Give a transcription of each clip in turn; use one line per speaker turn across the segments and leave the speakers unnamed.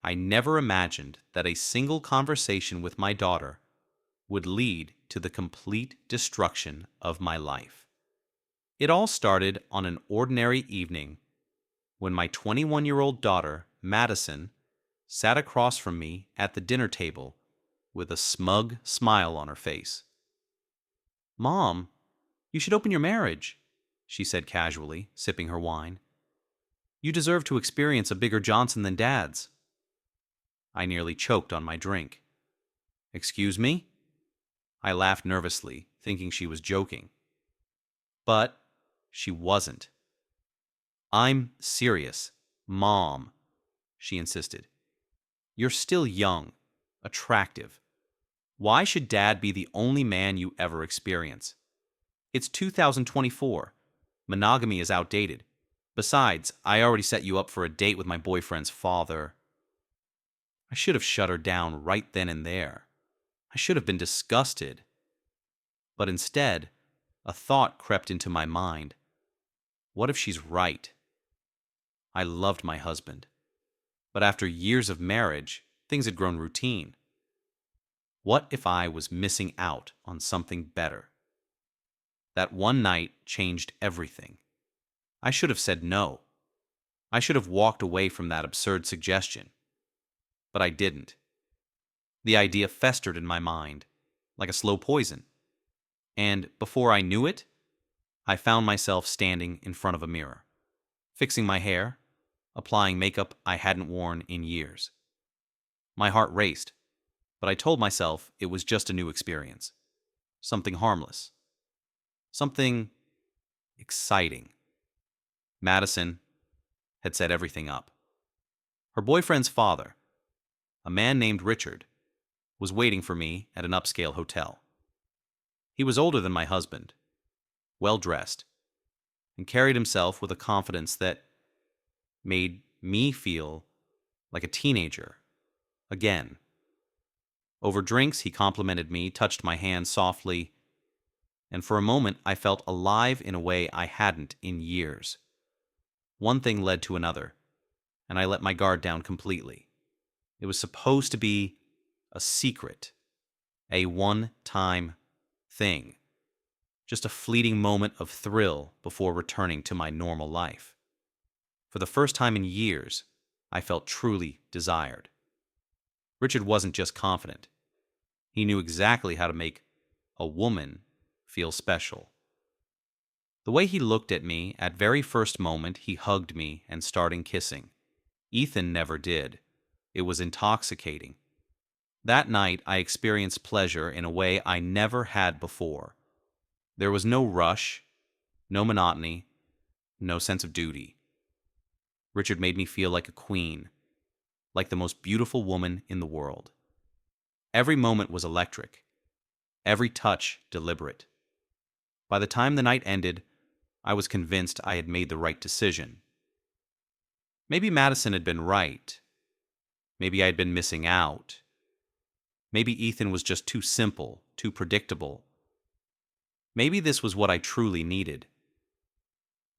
I never imagined that a single conversation with my daughter would lead to the complete destruction of my life. It all started on an ordinary evening when my 21-year-old daughter, Madison, sat across from me at the dinner table with a smug smile on her face. "Mom, you should open your marriage," she said casually, sipping her wine. "You deserve to experience a bigger Johnson than Dad's." I nearly choked on my drink. "Excuse me?" I laughed nervously, thinking she was joking. But she wasn't. "I'm serious, Mom," she insisted. "You're still young, attractive. Why should Dad be the only man you ever experience? It's 2024. Monogamy is outdated. Besides, I already set you up for a date with my boyfriend's father." I should have shut her down right then and there. I should have been disgusted. But instead, a thought crept into my mind. What if she's right? I loved my husband. But after years of marriage, things had grown routine. What if I was missing out on something better? That one night changed everything. I should have said no. I should have walked away from that absurd suggestion. But I didn't. The idea festered in my mind, like a slow poison. And before I knew it, I found myself standing in front of a mirror, fixing my hair, applying makeup I hadn't worn in years. My heart raced, but I told myself it was just a new experience. Something harmless. Something exciting. Madison had set everything up. Her boyfriend's father, a man named Richard, was waiting for me at an upscale hotel. He was older than my husband, well-dressed, and carried himself with a confidence that made me feel like a teenager again. Over drinks, he complimented me, touched my hand softly, and for a moment I felt alive in a way I hadn't in years. One thing led to another, and I let my guard down completely. It was supposed to be a secret, a one-time thing, just a fleeting moment of thrill before returning to my normal life. For the first time in years, I felt truly desired. Richard wasn't just confident. He knew exactly how to make a woman feel special. The way he looked at me at very first moment he hugged me and started kissing. Ethan never did. It was intoxicating. That night I experienced pleasure in a way I never had before. There was no rush, no monotony, no sense of duty. Richard made me feel like a queen, like the most beautiful woman in the world. Every moment was electric, every touch deliberate. By the time the night ended, I was convinced I had made the right decision. Maybe Madison had been right. Maybe I had been missing out. Maybe Ethan was just too simple, too predictable. Maybe this was what I truly needed.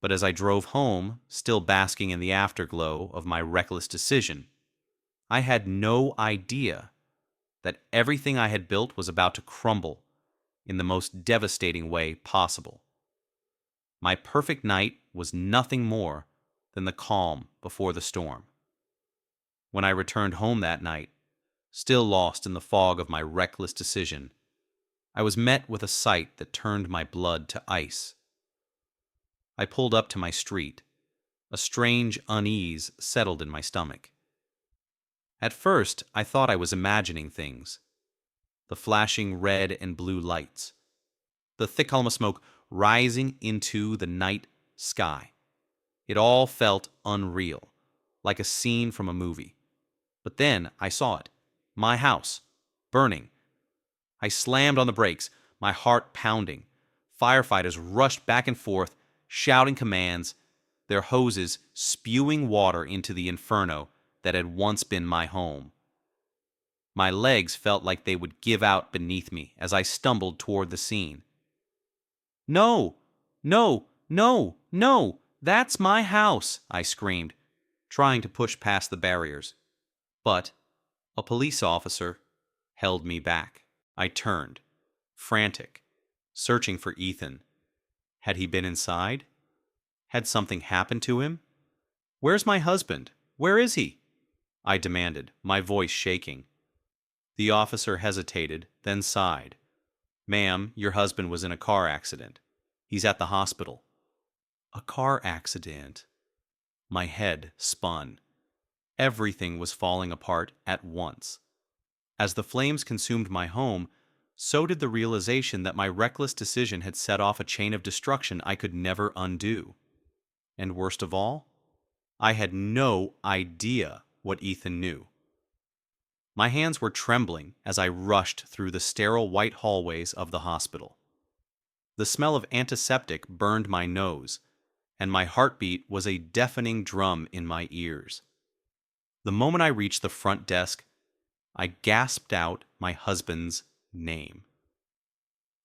But as I drove home, still basking in the afterglow of my reckless decision, I had no idea that everything I had built was about to crumble in the most devastating way possible. My perfect night was nothing more than the calm before the storm. When I returned home that night, still lost in the fog of my reckless decision, I was met with a sight that turned my blood to ice. I pulled up to my street. A strange unease settled in my stomach. At first, I thought I was imagining things. The flashing red and blue lights, the thick column of smoke rising into the night sky. It all felt unreal, like a scene from a movie. But then I saw it. My house, burning. I slammed on the brakes, my heart pounding. Firefighters rushed back and forth, shouting commands, their hoses spewing water into the inferno that had once been my home. My legs felt like they would give out beneath me as I stumbled toward the scene. "No! No! No! No! That's my house!" I screamed, trying to push past the barriers. But a police officer held me back. I turned, frantic, searching for Ethan. Had he been inside? Had something happened to him? "Where's my husband? Where is he?" I demanded, my voice shaking. The officer hesitated, then sighed. "Ma'am, your husband was in a car accident. He's at the hospital." A car accident? My head spun. Everything was falling apart at once. As the flames consumed my home, so did the realization that my reckless decision had set off a chain of destruction I could never undo. And worst of all, I had no idea what Ethan knew. My hands were trembling as I rushed through the sterile white hallways of the hospital. The smell of antiseptic burned my nose, and my heartbeat was a deafening drum in my ears. The moment I reached the front desk, I gasped out my husband's name.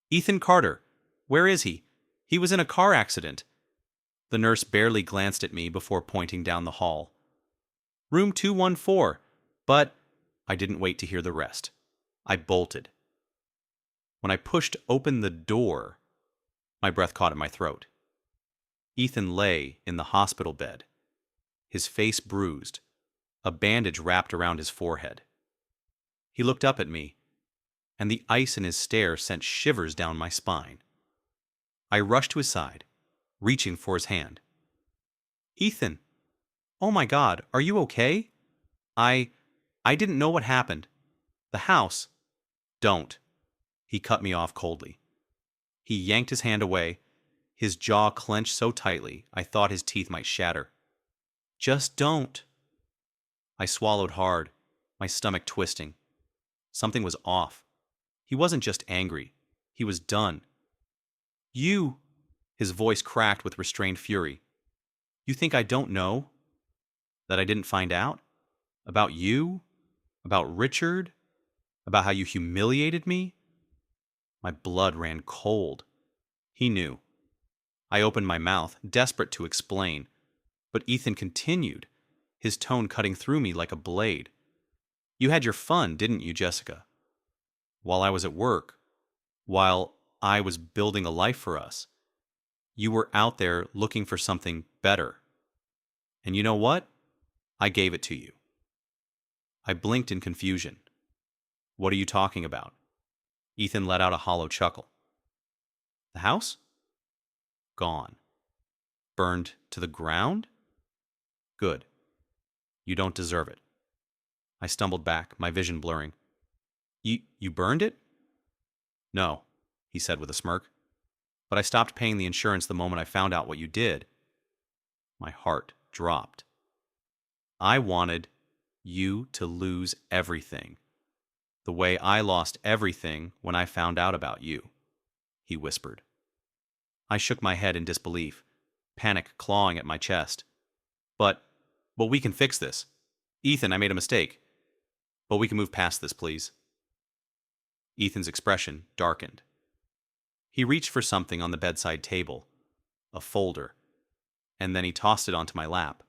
"Ethan Carter. Where is he? He was in a car accident." The nurse barely glanced at me before pointing down the hall. "Room 214. But—" I didn't wait to hear the rest. I bolted. When I pushed open the door, my breath caught in my throat. Ethan lay in the hospital bed, his face bruised, a bandage wrapped around his forehead. He looked up at me, and the ice in his stare sent shivers down my spine. I rushed to his side, reaching for his hand. "Ethan! Oh my God, are you okay?" I didn't know what happened. The house." "Don't." He cut me off coldly. He yanked his hand away, his jaw clenched so tightly I thought his teeth might shatter. "Just don't." I swallowed hard, my stomach twisting. Something was off. He wasn't just angry. He was done. "You—" His voice cracked with restrained fury. "You think I don't know? That I didn't find out? About you? About Richard? About how you humiliated me?" My blood ran cold. He knew. I opened my mouth, desperate to explain, but Ethan continued, his tone cutting through me like a blade. "You had your fun, didn't you, Jessica? While I was at work, while I was building a life for us, you were out there looking for something better. And you know what? I gave it to you." I blinked in confusion. "What are you talking about?" Ethan let out a hollow chuckle. "The house? Gone. Burned to the ground? Good. You don't deserve it." I stumbled back, my vision blurring. You burned it?" "No," he said with a smirk. "But I stopped paying the insurance the moment I found out what you did." My heart dropped. "I wanted you to lose everything, the way I lost everything when I found out about you," he whispered. I shook my head in disbelief, panic clawing at my chest. But we can fix this. Ethan, I made a mistake. But we can move past this, please." Ethan's expression darkened. He reached for something on the bedside table, a folder, and then he tossed it onto my lap.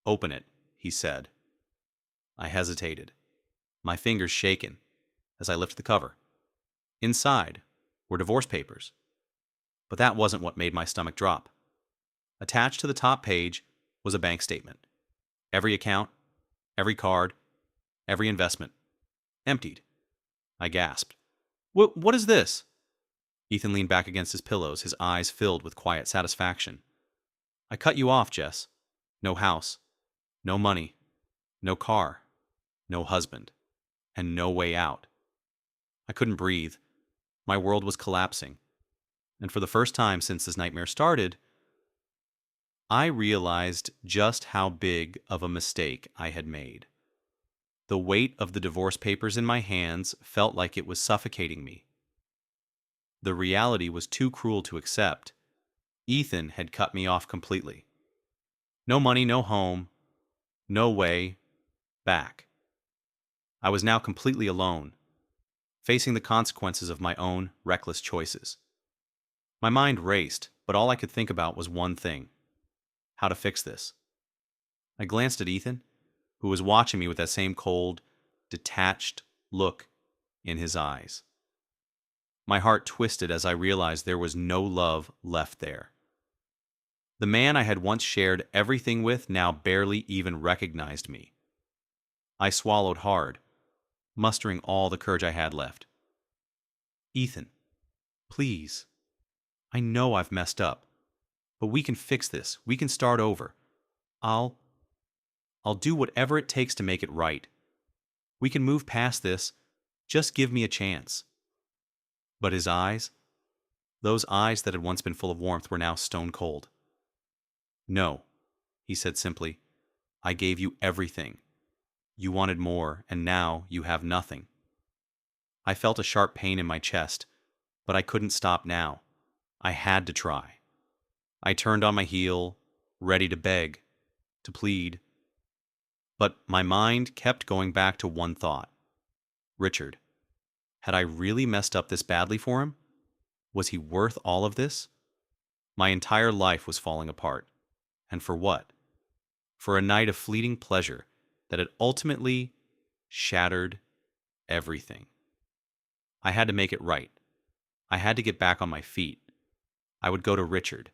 "Open it," he said. I hesitated, my fingers shaken, as I lifted the cover. Inside were divorce papers. But that wasn't what made my stomach drop. Attached to the top page was a bank statement. Every account, every card, every investment. Emptied. I gasped. What is this?" Ethan leaned back against his pillows, his eyes filled with quiet satisfaction. "I cut you off, Jess. No house, no money, no car, no husband, and no way out." I couldn't breathe. My world was collapsing. And for the first time since this nightmare started, I realized just how big of a mistake I had made. The weight of the divorce papers in my hands felt like it was suffocating me. The reality was too cruel to accept. Ethan had cut me off completely. No money, no home, no way back. I was now completely alone, facing the consequences of my own reckless choices. My mind raced, but all I could think about was one thing: how to fix this. I glanced at Ethan, who was watching me with that same cold, detached look in his eyes. My heart twisted as I realized there was no love left there. The man I had once shared everything with now barely even recognized me. I swallowed hard, mustering all the courage I had left. "Ethan, please. I know I've messed up, but we can fix this. We can start over. I'll do whatever it takes to make it right. We can move past this. Just give me a chance." But his eyes, those eyes that had once been full of warmth, were now stone cold. "No," he said simply. "I gave you everything. You wanted more, and now you have nothing." I felt a sharp pain in my chest, but I couldn't stop now. I had to try. I turned on my heel, ready to beg, to plead. But my mind kept going back to one thought. Richard. Had I really messed up this badly for him? Was he worth all of this? My entire life was falling apart. And for what? For a night of fleeting pleasure that had ultimately shattered everything. I had to make it right. I had to get back on my feet. I would go to Richard.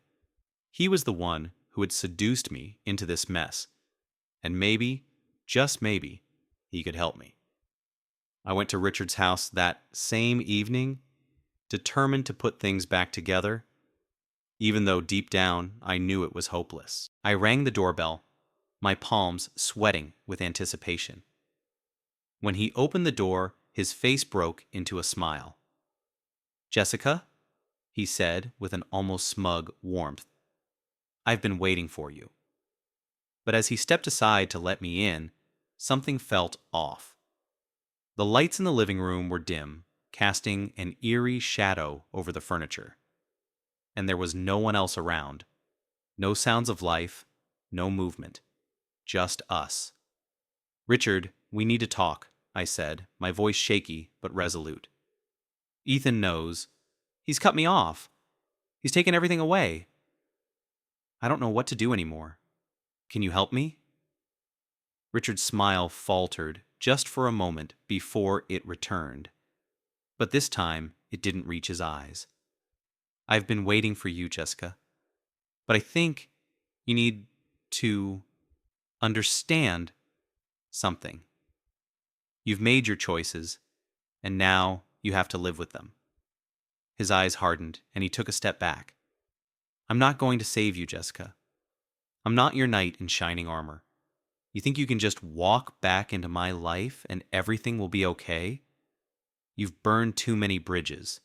He was the one who had seduced me into this mess. And maybe, just maybe, he could help me. I went to Richard's house that same evening, determined to put things back together, even though deep down I knew it was hopeless. I rang the doorbell, my palms sweating with anticipation. When he opened the door, his face broke into a smile. "Jessica," he said with an almost smug warmth, "I've been waiting for you." But as he stepped aside to let me in, something felt off. The lights in the living room were dim, casting an eerie shadow over the furniture. And there was no one else around. No sounds of life, no movement. Just us. "Richard, we need to talk," I said, my voice shaky but resolute. "Ethan knows. He's cut me off. He's taken everything away. I don't know what to do anymore. Can you help me?" Richard's smile faltered just for a moment before it returned. But this time, it didn't reach his eyes. "I've been waiting for you, Jessica. But I think you need to understand something. You've made your choices, and now you have to live with them." His eyes hardened, and he took a step back. "I'm not going to save you, Jessica. I'm not your knight in shining armor. You think you can just walk back into my life and everything will be okay? You've burned too many bridges."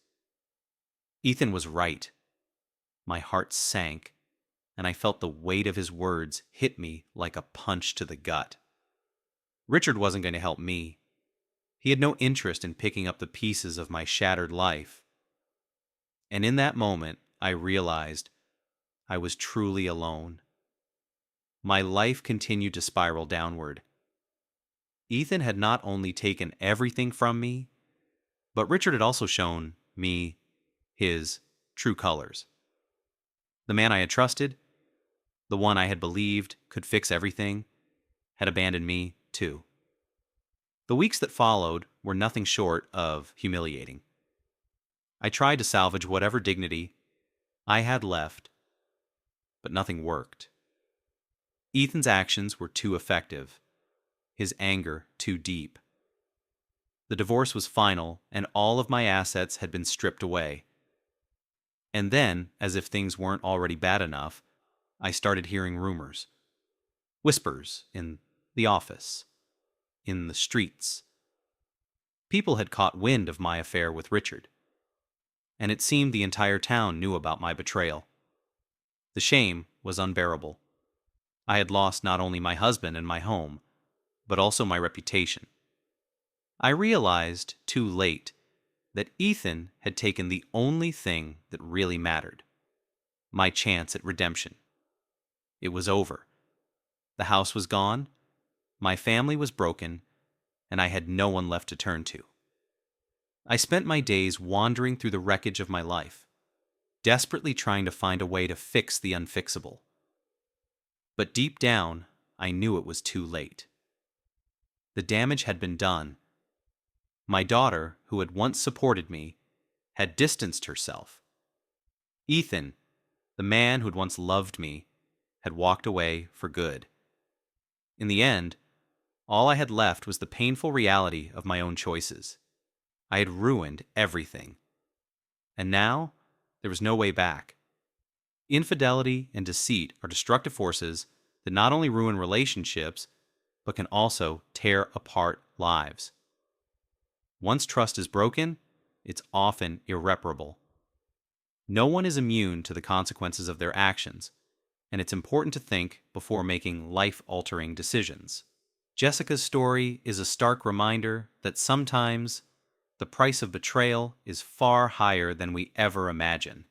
Ethan was right. My heart sank, and I felt the weight of his words hit me like a punch to the gut. Richard wasn't going to help me. He had no interest in picking up the pieces of my shattered life. And in that moment, I realized I was truly alone. My life continued to spiral downward. Ethan had not only taken everything from me, but Richard had also shown me his true colors. The man I had trusted, the one I had believed could fix everything, had abandoned me too. The weeks that followed were nothing short of humiliating. I tried to salvage whatever dignity I had left, but nothing worked. Ethan's actions were too effective, his anger too deep. The divorce was final, and all of my assets had been stripped away. And then, as if things weren't already bad enough, I started hearing rumors. Whispers in the office, in the streets. People had caught wind of my affair with Richard, and it seemed the entire town knew about my betrayal. The shame was unbearable. I had lost not only my husband and my home, but also my reputation. I realized too late that Ethan had taken the only thing that really mattered, my chance at redemption. It was over. The house was gone, my family was broken, and I had no one left to turn to. I spent my days wandering through the wreckage of my life, desperately trying to find a way to fix the unfixable. But deep down, I knew it was too late. The damage had been done. My daughter, who had once supported me, had distanced herself. Ethan, the man who had once loved me, had walked away for good. In the end, all I had left was the painful reality of my own choices. I had ruined everything. And now, there was no way back. Infidelity and deceit are destructive forces that not only ruin relationships, but can also tear apart lives. Once trust is broken, it's often irreparable. No one is immune to the consequences of their actions, and it's important to think before making life-altering decisions. Jessica's story is a stark reminder that sometimes the price of betrayal is far higher than we ever imagine.